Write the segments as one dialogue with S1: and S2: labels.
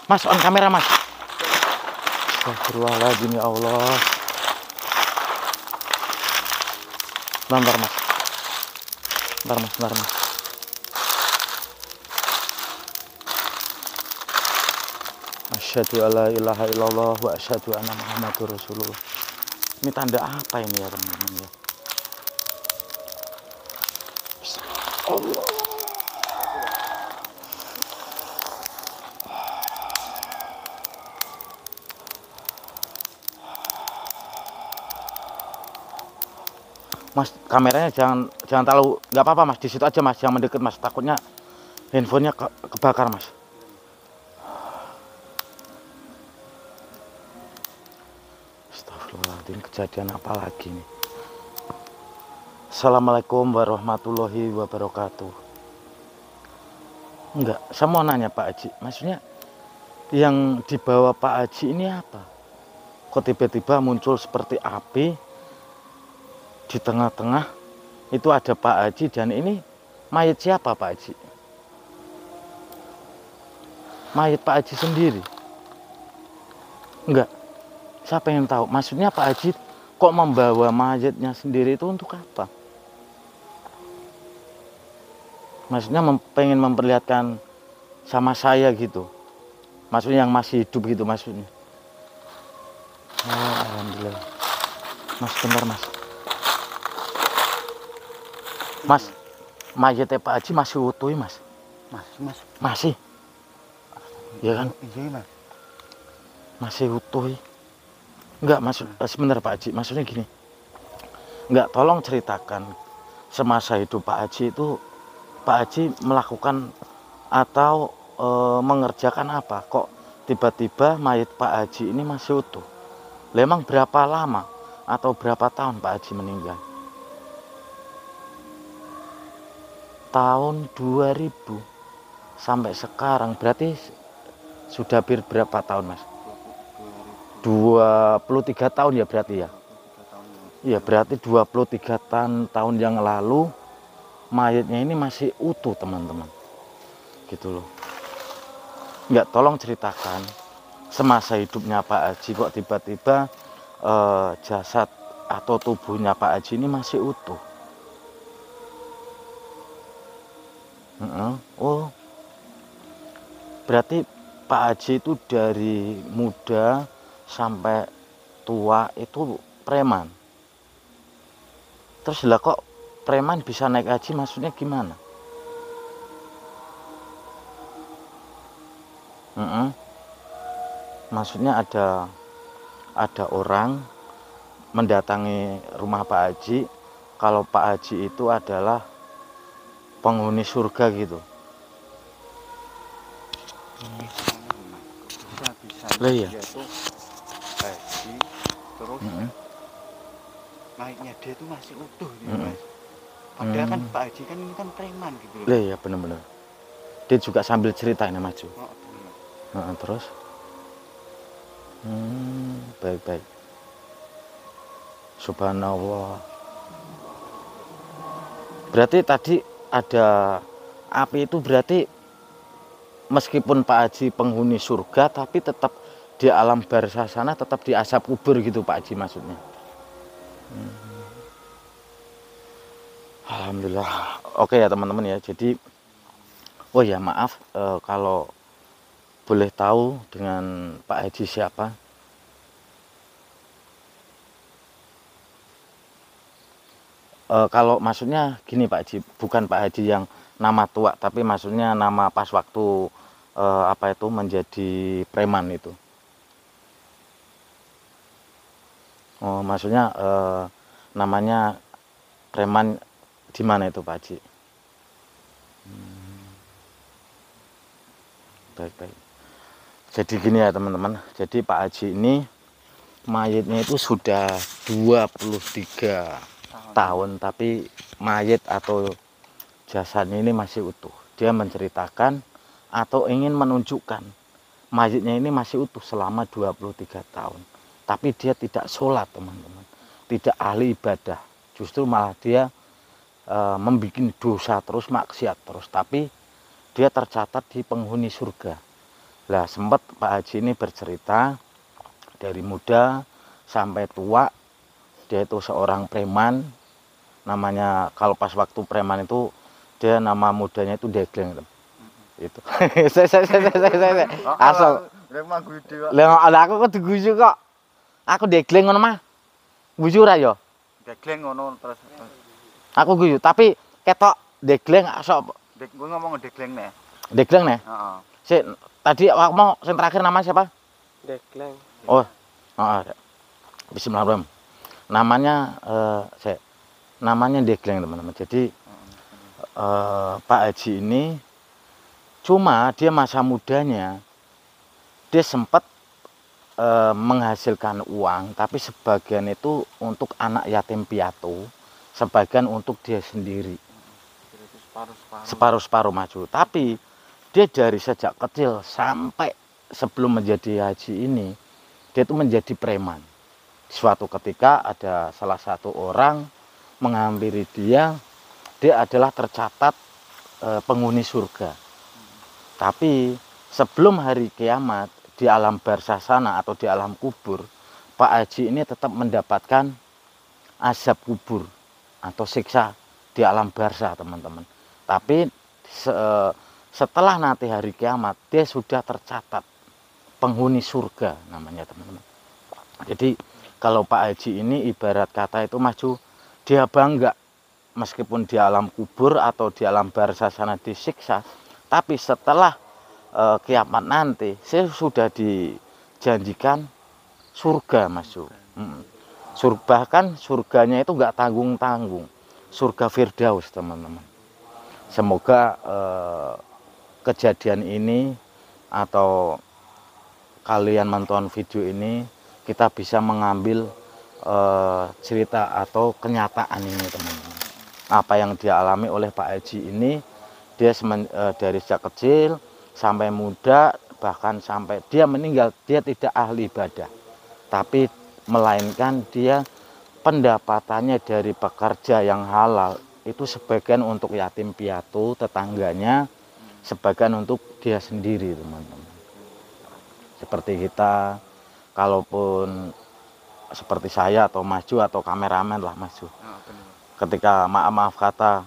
S1: Mas, on kamera, Mas. Astagfirullahaladzim, ya Allah. Bentar, Mas. Bentar, Mas. Asyhadu alla ilaha illallah wa asyhadu anna Muhammadur Rasulullah. Ini tanda apa ini ya, teman-teman ya? Allah. Mas, kameranya jangan terlalu, nggak apa-apa Mas, di situ aja Mas, jangan mendekat Mas, takutnya handphonenya kebakar Mas. Astagfirullahaladzim, kejadian apa lagi nih? Assalamualaikum warahmatullahi wabarakatuh. Enggak, saya mau nanya Pak Haji, maksudnya yang dibawa Pak Haji ini apa? Kok tiba-tiba muncul seperti api di tengah-tengah itu ada Pak Haji, dan ini mayat siapa Pak Haji? Mayat Pak Haji sendiri? Enggak, saya pengen tahu maksudnya Pak Haji kok membawa mayatnya sendiri itu untuk apa? Maksudnya pengen memperlihatkan sama saya gitu, maksudnya yang masih hidup gitu maksudnya. Oh, alhamdulillah. Mas, bentar Mas. Mas, mayatnya Pak Haji masih utuh Mas? Masih? Ya kan?
S2: Iya Mas.
S1: Masih utuh. Enggak, maksud sebentar Pak Haji, maksudnya gini. Enggak, tolong ceritakan semasa hidup Pak Haji itu Pak Haji melakukan atau mengerjakan apa? Kok tiba-tiba mayat Pak Haji ini masih utuh? Memang berapa lama atau berapa tahun Pak Haji meninggal? Tahun 2000 sampai sekarang berarti sudah berapa tahun Mas? 23 tahun ya berarti ya? Iya, berarti 23 tahun yang lalu mayatnya ini masih utuh teman-teman, gitu loh. Enggak, tolong ceritakan semasa hidupnya Pak Haji kok tiba-tiba jasad atau tubuhnya Pak Haji ini masih utuh. Oh, berarti Pak Haji itu dari muda sampai tua itu preman. Terus lah kok preman bisa naik haji, maksudnya gimana? Maksudnya ada orang mendatangi rumah Pak Haji, kalau Pak Haji itu adalah penghuni surga gitu. Lah iya.
S2: Dia tuh haji terus naiknya dia tuh masih utuh nih Mas. Padahal kan Pak Haji kan ini kan preman gitu loh.
S1: Lah iya, bener-bener. Dia juga sambil cerita ini maju. Terus baik-baik. Subhanallah. Berarti tadi ada api itu, berarti meskipun Pak Haji penghuni surga tapi tetap di alam barzah sana, tetap di asap kubur gitu Pak Haji maksudnya. Alhamdulillah. Oke ya teman-teman ya. Jadi oh ya maaf kalau boleh tahu dengan Pak Haji siapa? Kalau maksudnya gini Pak Haji, bukan Pak Haji yang nama tua, tapi maksudnya nama pas waktu apa itu menjadi preman itu. Oh, maksudnya namanya preman di mana itu Pak Haji? Baik-baik. Jadi gini ya teman-teman, jadi Pak Haji ini mayatnya itu sudah 23 tahun, tapi mayat atau jasadnya ini masih utuh. Dia menceritakan atau ingin menunjukkan mayatnya ini masih utuh selama 23 tahun. Tapi dia tidak sholat teman-teman, tidak ahli ibadah. Justru malah dia membuat dosa terus, maksiat terus. Tapi dia tercatat di penghuni surga. Lah sempat Pak Haji ini bercerita dari muda sampai tua dia itu seorang preman, namanya kalau pas waktu preman itu dia nama mudanya itu Degleng itu. Saya asal
S2: Preman gede kok.
S1: lah aku kok diguyu kok. Aku Degleng ngono mah. Guyu ra ya?
S2: Degleng ngono terus.
S1: Aku guyu, tapi ketok Degleng sok
S2: Dek gue ngomong degleng nih.
S1: Degleng nih.
S2: Heeh.
S1: Sik tadi aku mau yang terakhir nama siapa?
S3: Degleng.
S1: Oh. Heeh. Bismillahirrahmanirrahim. Namanya namanya Degleng teman-teman. Jadi Pak Haji ini cuma dia masa mudanya dia sempat menghasilkan uang, tapi sebagian itu untuk anak yatim piatu, sebagian untuk dia sendiri. Separuh-separuh maju. Tapi dia dari sejak kecil sampai sebelum menjadi haji ini, dia itu menjadi preman. Suatu ketika ada salah satu orang menghampiri dia adalah tercatat penghuni surga. Tapi sebelum hari kiamat di alam barzah sana atau di alam kubur, Pak Haji ini tetap mendapatkan azab kubur atau siksa di alam barzah, teman-teman. Tapi setelah nanti hari kiamat dia sudah tercatat penghuni surga namanya, teman-teman. Jadi kalau Pak Haji ini ibarat kata itu maju, dia bangga meskipun di alam kubur atau di alam barzah sana disiksa, tapi setelah kiamat nanti saya sudah dijanjikan surga masuk. Bahkan surganya itu nggak tanggung-tanggung, surga Firdaus, teman-teman. Semoga kejadian ini atau kalian menonton video ini kita bisa mengambil cerita atau kenyataan ini, teman-teman. Apa yang dialami oleh Pak Haji ini, dia dari sejak kecil sampai muda, bahkan sampai dia meninggal, dia tidak ahli ibadah, tapi melainkan dia pendapatannya dari pekerja yang halal itu sebagian untuk yatim piatu tetangganya, sebagian untuk dia sendiri, teman-teman. Seperti kita, kalaupun seperti saya atau Maju atau kameramen lah Maju, ketika maaf kata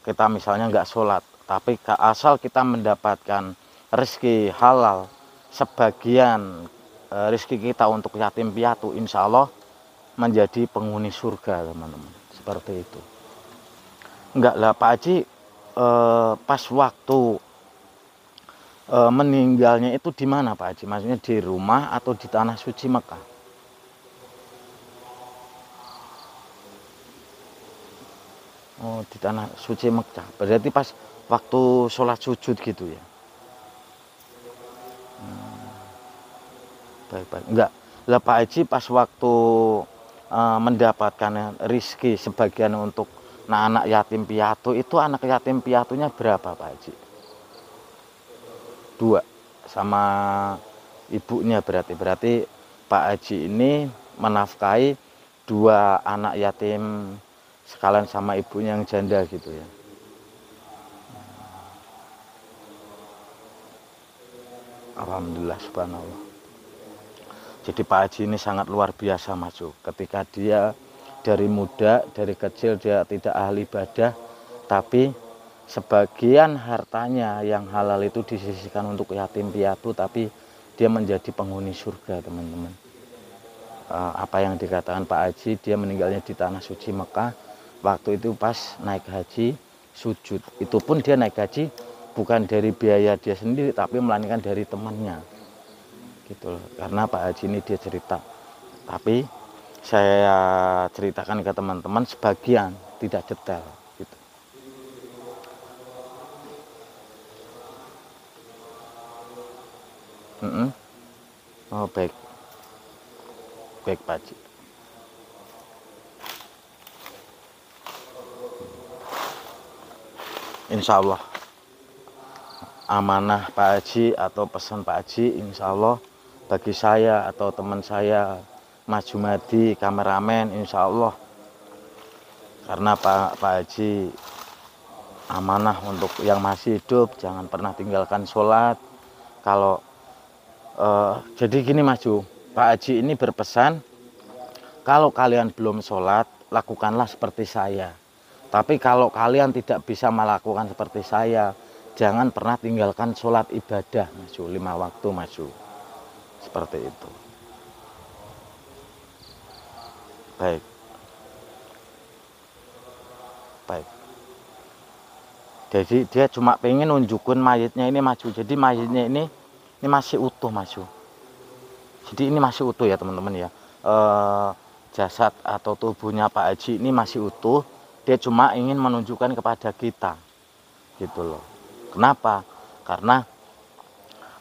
S1: kita misalnya nggak sholat, tapi asal kita mendapatkan rezeki halal, sebagian rezeki kita untuk yatim piatu, insya Allah menjadi penghuni surga, teman-teman. Seperti itu. Enggak lah Pak Haji pas waktu meninggalnya itu di mana Pak Haji? Maksudnya di rumah atau di tanah suci Mekah? Oh, di tanah suci Mekah. Berarti pas waktu sholat sujud gitu ya? Baik-baik. Enggak. Lah Pak Haji pas waktu mendapatkan rizki sebagian untuk anak yatim piatu, itu anak yatim piatunya berapa Pak Haji? 2 sama ibunya, berarti Pak Haji ini menafkahi 2 anak yatim sekalian sama ibunya yang janda gitu ya. Alhamdulillah, subhanallah. Jadi Pak Haji ini sangat luar biasa Maju. Ketika dia dari muda, dari kecil dia tidak ahli ibadah, tapi sebagian hartanya yang halal itu disisihkan untuk yatim piatu, tapi dia menjadi penghuni surga, teman-teman. Apa yang dikatakan Pak Haji, dia meninggalnya di tanah suci Mekah, waktu itu pas naik haji sujud. Itu pun dia naik haji bukan dari biaya dia sendiri, tapi melainkan dari temannya. Gitu loh. Karena Pak Haji ini dia cerita, tapi saya ceritakan ke teman-teman sebagian, tidak detail gitu. Oh baik Pak Haji. Insya Allah amanah Pak Haji atau pesan Pak Haji, insya Allah bagi saya atau teman saya Mas Jumadi kameramen, insya Allah, karena Pak Haji amanah untuk yang masih hidup, jangan pernah tinggalkan sholat. Kalau Jadi gini Mas Ju, Pak Haji ini berpesan, kalau kalian belum sholat, lakukanlah seperti saya. Tapi kalau kalian tidak bisa melakukan seperti saya, jangan pernah tinggalkan sholat ibadah Mas Ju, 5 waktu Mas Ju. Seperti itu. Baik. Baik. Jadi dia cuma pengen nunjukin mayatnya ini Mas Ju. Jadi mayatnya ini masih utuh Mas Ju. Jadi ini masih utuh ya teman-teman ya. Jasad atau tubuhnya Pak Haji ini masih utuh. Dia cuma ingin menunjukkan kepada kita, gitu loh. Kenapa? Karena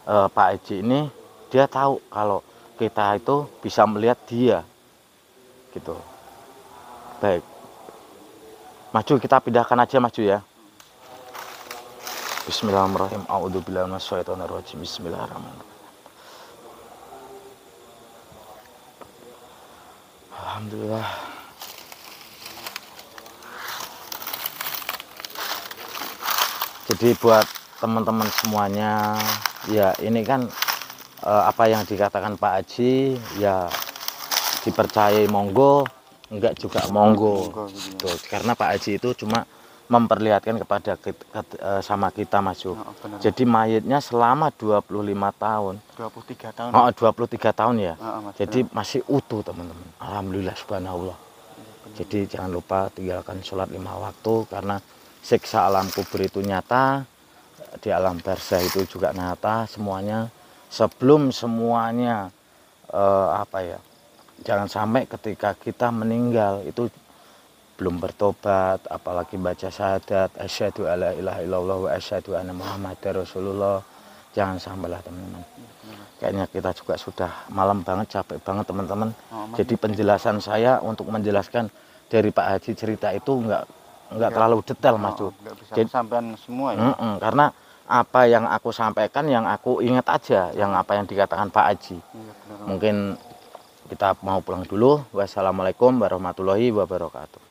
S1: Pak Haji ini dia tahu kalau kita itu bisa melihat dia, gitu. Baik, Maju kita pindahkan aja Maju ya. Bismillahirrahmanirrahim. A'udzubillahi minasyaitonirrajim. Bismillahirrahmanirrahim. Alhamdulillah. Jadi buat teman-teman semuanya, ya ini kan apa yang dikatakan Pak Haji, ya dipercayai monggo, enggak juga monggo. Tuh, karena Pak Haji itu cuma memperlihatkan kepada sama kita Mas Ju. Jadi mayatnya selama 25 tahun.
S2: 23 tahun.
S1: Oh, 23 tahun ya.
S2: Mas,
S1: jadi masih utuh teman-teman. Alhamdulillah subhanallah. Jadi jangan lupa tinggalkan sholat 5 waktu, karena siksa alam kubur itu nyata, di alam barzah itu juga nyata semuanya. Sebelum semuanya jangan sampai ketika kita meninggal itu belum bertobat, apalagi baca syahadat asyhadu alla ilaha illallah wa asyhadu anna muhammadar rasulullah. Jangan sampailah teman-teman. Kayaknya kita juga sudah malam banget, capek banget teman-teman. Jadi penjelasan saya untuk menjelaskan dari Pak Haji cerita itu enggak terlalu detail Mas Ju.
S2: Jadi sampean semua ya.
S1: Karena apa yang aku sampaikan, yang aku ingat aja, yang apa yang dikatakan Pak Haji. Mungkin kita mau pulang dulu. Wassalamualaikum warahmatullahi wabarakatuh.